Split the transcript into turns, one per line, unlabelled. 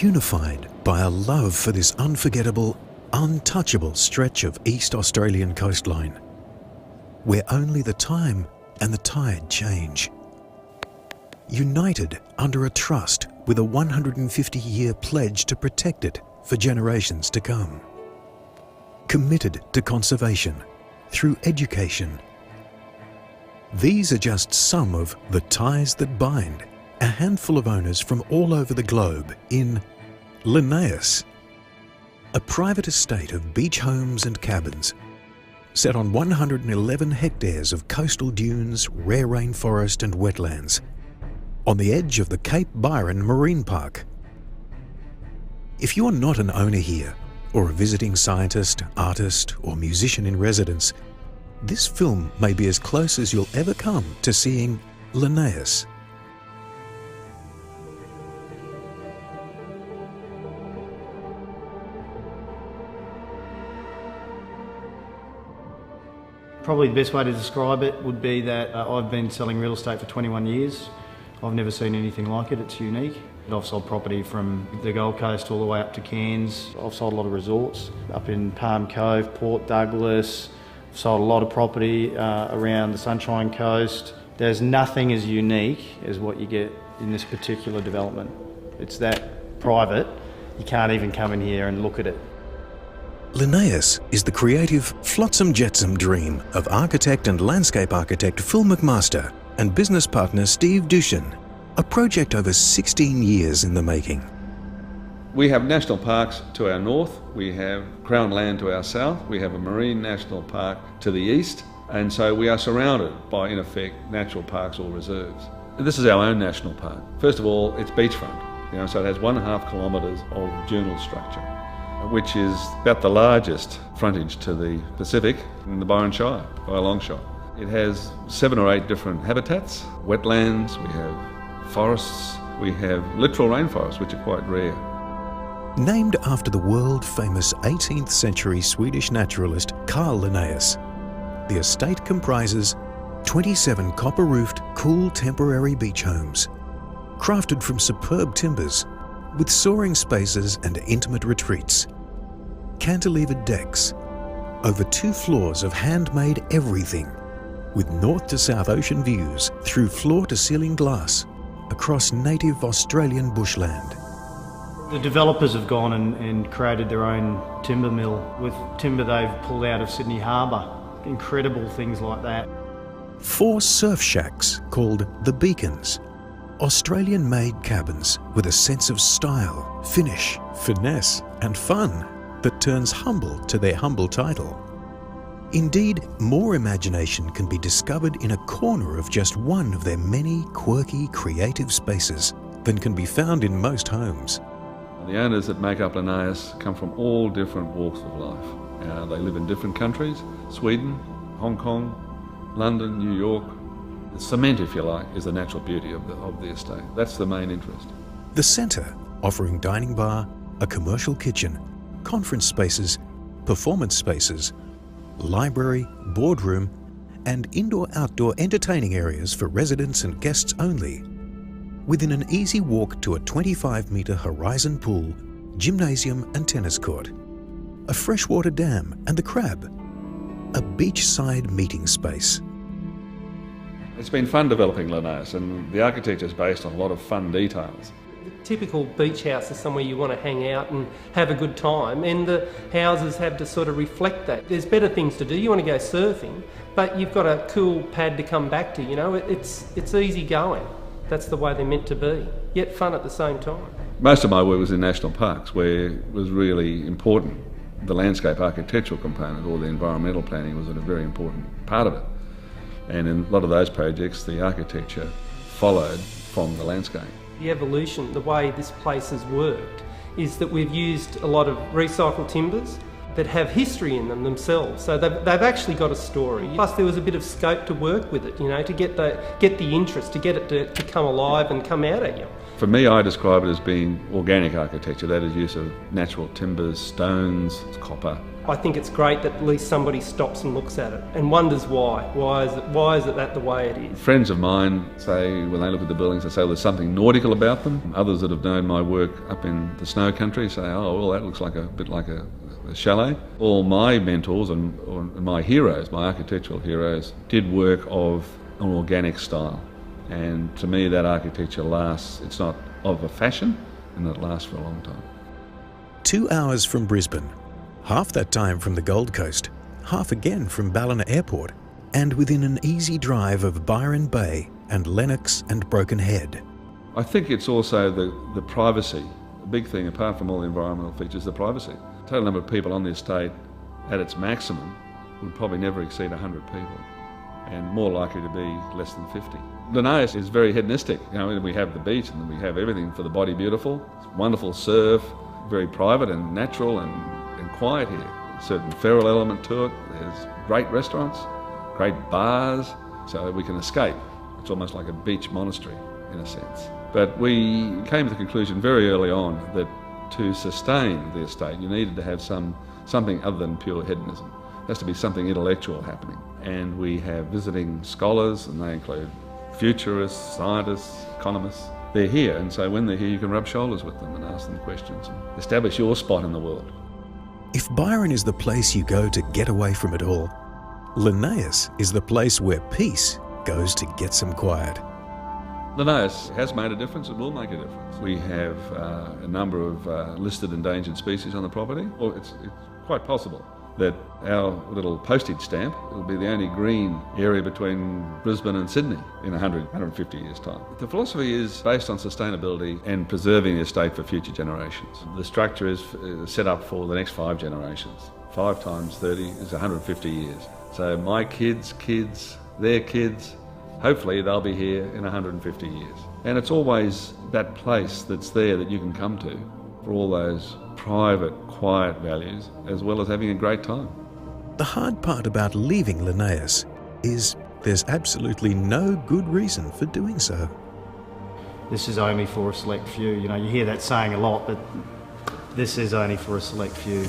unified by a love for this unforgettable, untouchable stretch of East Australian coastline, where only the time and the tide change. United under a trust with a 150-year pledge to protect it for generations to come. Committed to conservation through education. These are just some of the ties that bind a handful of owners from all over the globe in Lenas, a private estate of beach homes and cabins set on 111 hectares of coastal dunes, rare rainforest and wetlands on the edge of the Cape Byron Marine Park. If you're not an owner here, or a visiting scientist, artist or musician in residence, this film may be as close as you'll ever come to seeing Linnaeus.
Probably the best way to describe it would be that I've been selling real estate for 21 years. I've never seen anything like it, it's unique. I've sold property from the Gold Coast all the way up to Cairns. I've sold a lot of resorts up in Palm Cove, Port Douglas. I've sold a lot of property around the Sunshine Coast. There's nothing as unique as what you get in this particular development. It's that private, you can't even come in here and look at it.
Linnaeus is the creative flotsam jetsam dream of architect and landscape architect Phil McMaster and business partner Steve Dushan, a project over 16 years in the making.
We have national parks to our north, we have Crown land to our south, we have a marine national park to the east, and so we are surrounded by, in effect, natural parks or reserves. This is our own national park. First of all, it's beachfront, so it has 1.5 kilometres of dunal structure, which is about the largest frontage to the Pacific in the Byron Shire by a long shot. It has 7 or 8 different habitats, wetlands, we have forests, we have littoral rainforests, which are quite rare.
Named after the world-famous 18th century Swedish naturalist Carl Linnaeus, the estate comprises 27 copper-roofed, cool temporary beach homes, crafted from superb timbers, with soaring spaces and intimate retreats, cantilevered decks, over 2 floors of handmade everything, with north to south ocean views through floor-to-ceiling glass across native Australian bushland.
The developers have gone and created their own timber mill with timber they've pulled out of Sydney Harbour. Incredible things like that.
4 surf shacks called The Beacons, Australian-made cabins with a sense of style, finish, finesse and fun that turns humble to their humble title. Indeed, more imagination can be discovered in a corner of just one of their many quirky, creative spaces than can be found in most homes.
The owners that make up Linnaeus come from all different walks of life. They live in different countries, Sweden, Hong Kong, London, New York. The cement, if you like, is the natural beauty of the estate. That's the main interest.
The centre, offering dining bar, a commercial kitchen, conference spaces, performance spaces, library, boardroom, and indoor-outdoor entertaining areas for residents and guests only, within an easy walk to a 25-metre horizon pool, gymnasium and tennis court, a freshwater dam and the Crab, a beachside meeting space.
It's been fun developing Linnaeus, and the architecture is based on a lot of fun details.
The typical beach house is somewhere you want to hang out and have a good time, and the houses have to sort of reflect that. There's better things to do. You want to go surfing, but you've got a cool pad to come back to, It's easy going. That's the way they're meant to be, yet fun at the same time.
Most of my work was in national parks, where it was really important. The landscape architectural component, or the environmental planning, was a very important part of it. And in a lot of those projects, the architecture followed from the landscape.
The evolution, the way this place has worked, is that we've used a lot of recycled timbers, that have history in them themselves. So they've actually got a story. Plus there was a bit of scope to work with it, you know, to get the interest, to get it to come alive and come out at you.
For me, I describe it as being organic architecture. That is use of natural timbers, stones, copper.
I think it's great that at least somebody stops and looks at it and wonders why. Why is it that the way it is?
Friends of mine say, when they look at the buildings, they say, well, there's something nautical about them. Others that have known my work up in the snow country say, oh, well, that looks like a bit like a chalet. All my mentors and my heroes, my architectural heroes, did work of an organic style. And to me, that architecture lasts. It's not of a fashion, and it lasts for a long time.
2 hours from Brisbane, half that time from the Gold Coast, half again from Ballina Airport, and within an easy drive of Byron Bay and Lennox and Broken Head.
I think it's also the privacy. The big thing, apart from all the environmental features, the privacy. The total number of people on the estate at its maximum would probably never exceed 100 people, and more likely to be less than 50. Lenas is very hedonistic. You know, we have the beach and we have everything for the body beautiful. It's wonderful surf, very private and natural and quiet here. A certain feral element to it. There's great restaurants, great bars, so we can escape. It's almost like a beach monastery in a sense. But we came to the conclusion very early on that to sustain the estate, you needed to have something other than pure hedonism. There has to be something intellectual happening. And we have visiting scholars, and they include futurists, scientists, economists. They're here, and so when they're here, you can rub shoulders with them and ask them questions and establish your spot in the world.
If Byron is the place you go to get away from it all, Linnaeus is the place where peace goes to get some quiet.
Linnaeus has made a difference, it will make a difference. We have a number of listed endangered species on the property. Well, it's quite possible that our little postage stamp will be the only green area between Brisbane and Sydney in 150 years' time. The philosophy is based on sustainability and preserving the estate for future generations. The structure is set up for the next 5 generations. 5 times 30 is 150 years. So my kids, their kids, hopefully they'll be here in 150 years. And it's always that place that's there that you can come to for all those private, quiet values, as well as having a great time.
The hard part about leaving Linnaeus is there's absolutely no good reason for doing so.
This is only for a select few. You know, you hear that saying a lot, but this is only for a select few.